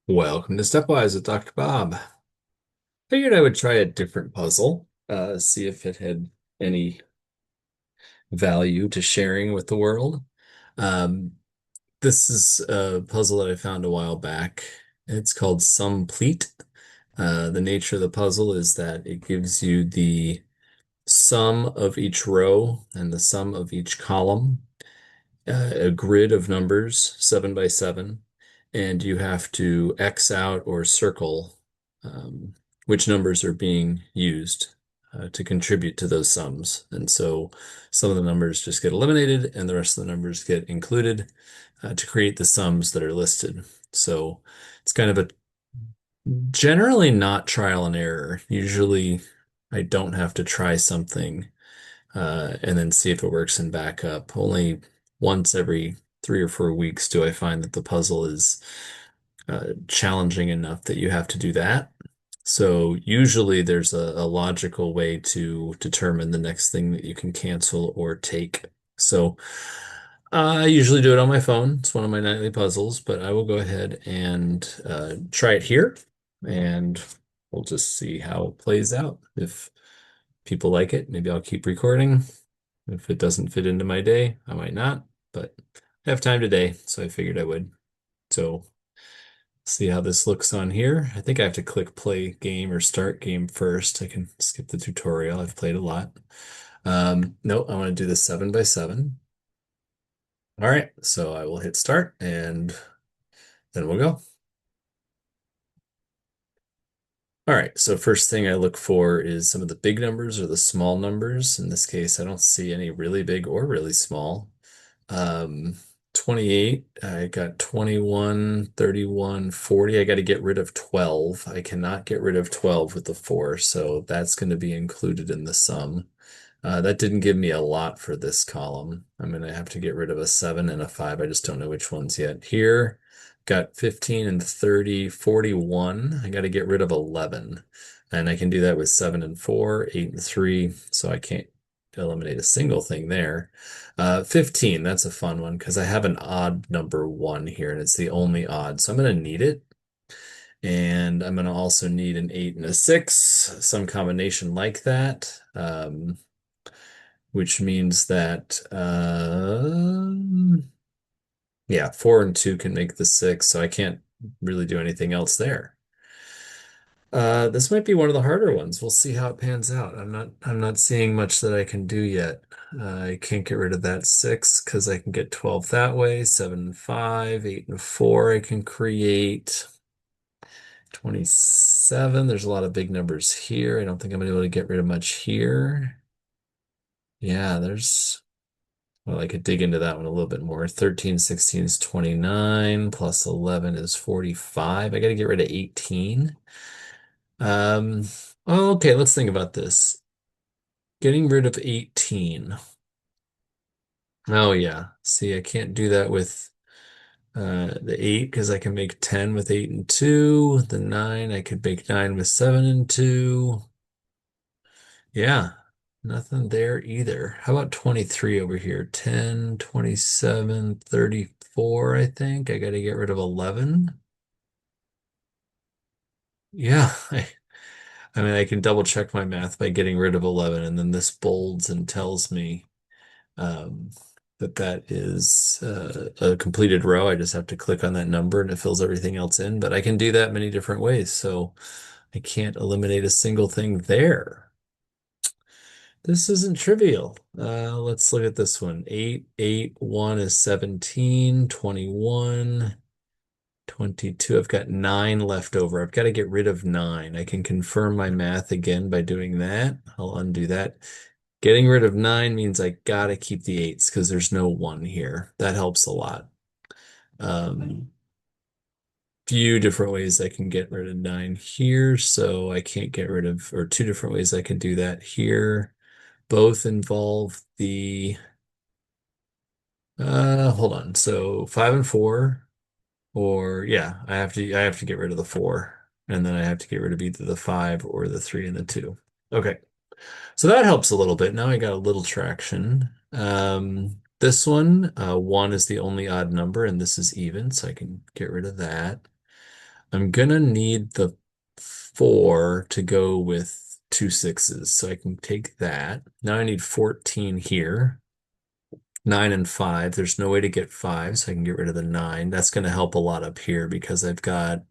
Welcome to Stepwise with Dr. Bob. Figured I would try a different puzzle, see if it had any value to sharing with the world. Um, this is a puzzle that I found a while back. It's called Sumplete. The nature of the puzzle is that it gives you the sum of each row and the sum of each column, a grid of numbers, 7 by 7, and you have to X out or circle um, which numbers are being used to contribute to those sums. And so some of the numbers just get eliminated and the rest of the numbers get included to create the sums that are listed. So it's kind of a generally not trial and error. Usually I don't have to try something and then see if it works and back up. Only once every 3 or 4 weeks do I find that the puzzle is challenging enough that you have to do that. So usually there's a logical way to determine the next thing that you can cancel or take. So I usually do it on my phone. It's one of my nightly puzzles, but I will go ahead and try it here, and we'll just see how it plays out. If people like it, maybe I'll keep recording. If it doesn't fit into my day, I might not, but I have time today, so I figured I would. So see how this looks on here. I think I have to click play game or start game first. I can skip the tutorial. I've played a lot. No, I want to do the 7 by 7. All right, so I will hit start and then we'll go. All right, so first thing I look for is some of the big numbers or the small numbers. In this case, I don't see any really big or really small. Um, 28, I got 21, 31, 40. I got to get rid of 12. I cannot get rid of 12 with the 4, so that's going to be included in the sum. That didn't give me a lot for this column. I'm going to have to get rid of a 7 and a 5. I just don't know which ones yet. Here, got 15 and 30, 41. I got to get rid of 11. And I can do that with 7 and 4, 8 and 3, so I can't eliminate a single thing there. 15, that's a fun one because I have an odd number 1 here, and it's the only odd, so I'm going to need it. And I'm going to also need an 8 and a 6, some combination like that. Which means that yeah, 4 and 2 can make the 6, so I can't really do anything else there. This might be one of the harder ones. We'll see how it pans out. I'm not seeing much that I can do yet. I can't get rid of that 6 because I can get 12 that way. 7 and 5, 8 and 4 I can create. 27. There's a lot of big numbers here. I don't think I'm gonna be able to get rid of much here. Yeah, well, I could dig into that one a little bit more. 13, 16 is 29, plus 11 is 45. I got to get rid of 18. Um, okay, let's think about this. Getting rid of 18. Oh, yeah. See, I can't do that with the 8 because I can make 10 with 8 and 2. The 9, I could make 9 with 7 and 2. Yeah, nothing there either. How about 23 over here? 10, 27, 34, I think. I got to get rid of 11. Yeah, I mean, I can double check my math by getting rid of 11, and then this bolds and tells me um, that that is a completed row. I just have to click on that number and it fills everything else in, but I can do that many different ways, so I can't eliminate a single thing there. This isn't trivial. Let's look at this one. 8, 8, 1 is 17, 21, 22. I've got 9 left over. I've got to get rid of 9. I can confirm my math again by doing that. I'll undo that. Getting rid of 9 means I gotta keep the 8s because there's no 1 here. That helps a lot. Um, few different ways I can get rid of 9 here, so I can't get rid of, or two different ways I can do that here. Both involve the hold on. So 5 and 4, or yeah, I have to get rid of the 4, and then I have to get rid of either the 5 or the 3 and the 2. Okay. So that helps a little bit. Now I got a little traction. This one, 1 is the only odd number, and this is even, so I can get rid of that. I'm gonna need the 4 to go with two sixes, so I can take that. Now I need 14 here. 9 and 5. There's no way to get 5, so I can get rid of the 9. That's going to help a lot up here because I got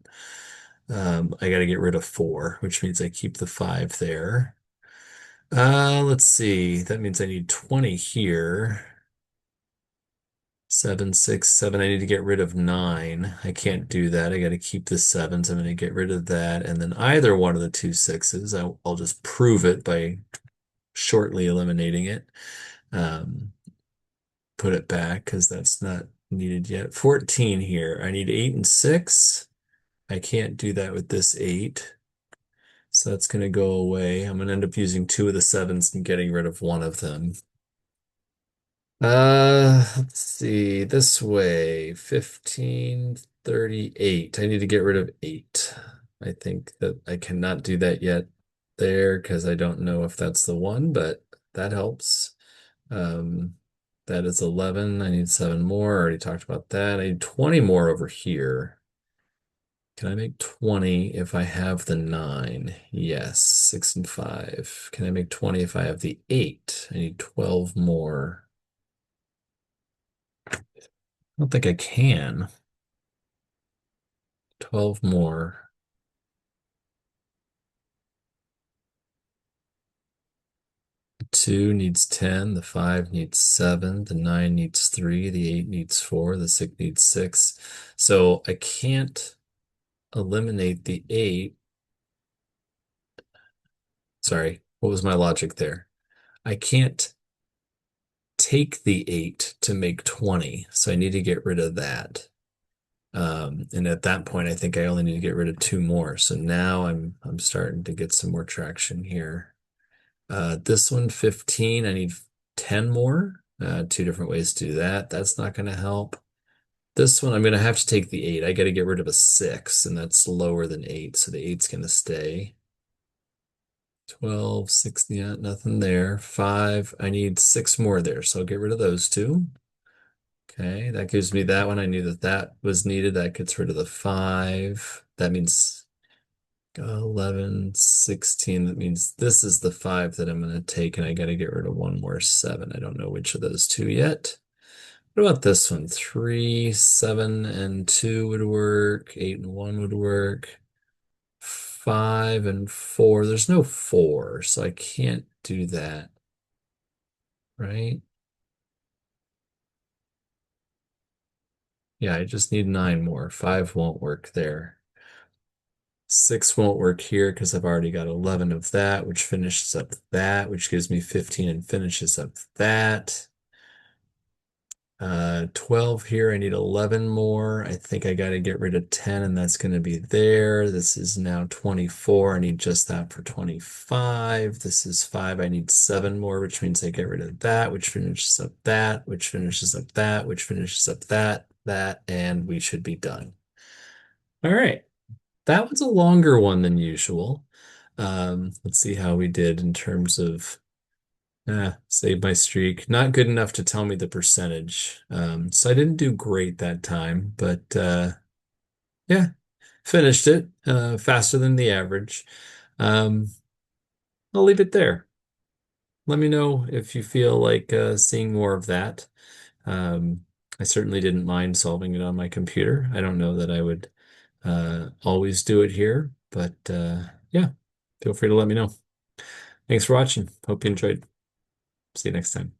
to get rid of 4, which means I keep the 5 there. Let's see. That means I need 20 here. 7, 6, 7. I need to get rid of 9. I can't do that. I got to keep the 7s. I'm going to get rid of that. And then either one of the two sixes, I'll just prove it by shortly eliminating it. Um, put it back because that's not needed yet. 14 here. I need 8 and 6. I can't do that with this 8. So that's going to go away. I'm going to end up using two of the 7s and getting rid of one of them. Let's see. This way. 15, 38. I need to get rid of 8. I think that I cannot do that yet there because I don't know if that's the one, but that helps. Um, that is 11. I need 7 more. I already talked about that. I need 20 more over here. Can I make 20 if I have the 9? Yes, 6 and 5. Can I make 20 if I have the 8? I need 12 more. I don't think I can. 12 more. 2 needs 10, the 5 needs 7, the 9 needs 3, the 8 needs 4, the 6 needs 6. So I can't eliminate the 8. Sorry, what was my logic there? I can't take the 8 to make 20, so I need to get rid of that. And at that point, I think I only need to get rid of 2 more. So now I'm starting to get some more traction here. This one, 15, I need 10 more. Two different ways to do that. That's not going to help. This one, I'm going to have to take the 8. I got to get rid of a 6, and that's lower than 8, so the 8's going to stay. 12, 16, yeah, nothing there. 5, I need 6 more there, so I'll get rid of those two. Okay, that gives me that one. I knew that that was needed. That gets rid of the 5. That means 11, 16. That means this is the 5 that I'm going to take, and I got to get rid of one more 7. I don't know which of those two yet. What about this one? 3, 7, and 2 would work. 8 and 1 would work. 5 and 4. There's no 4, so I can't do that, right? Yeah, I just need 9 more. 5 won't work there. 6 won't work here because I've already got 11 of that, which finishes up that, which gives me 15 and finishes up that. 12 here, I need 11 more. I think I got to get rid of 10, and that's going to be there. This is now 24. I need just that for 25. This is 5. I need 7 more, which means I get rid of that, which finishes up that, which finishes up that, which finishes up that, and we should be done. All right. That was a longer one than usual. Let's see how we did in terms of save my streak. Not good enough to tell me the percentage. So I didn't do great that time, but yeah, finished it faster than the average. Um, I'll leave it there. Let me know if you feel like seeing more of that. Um, I certainly didn't mind solving it on my computer. I don't know that I would always do it here, but yeah, feel free to let me know. Thanks for watching. Hope you enjoyed. See you next time.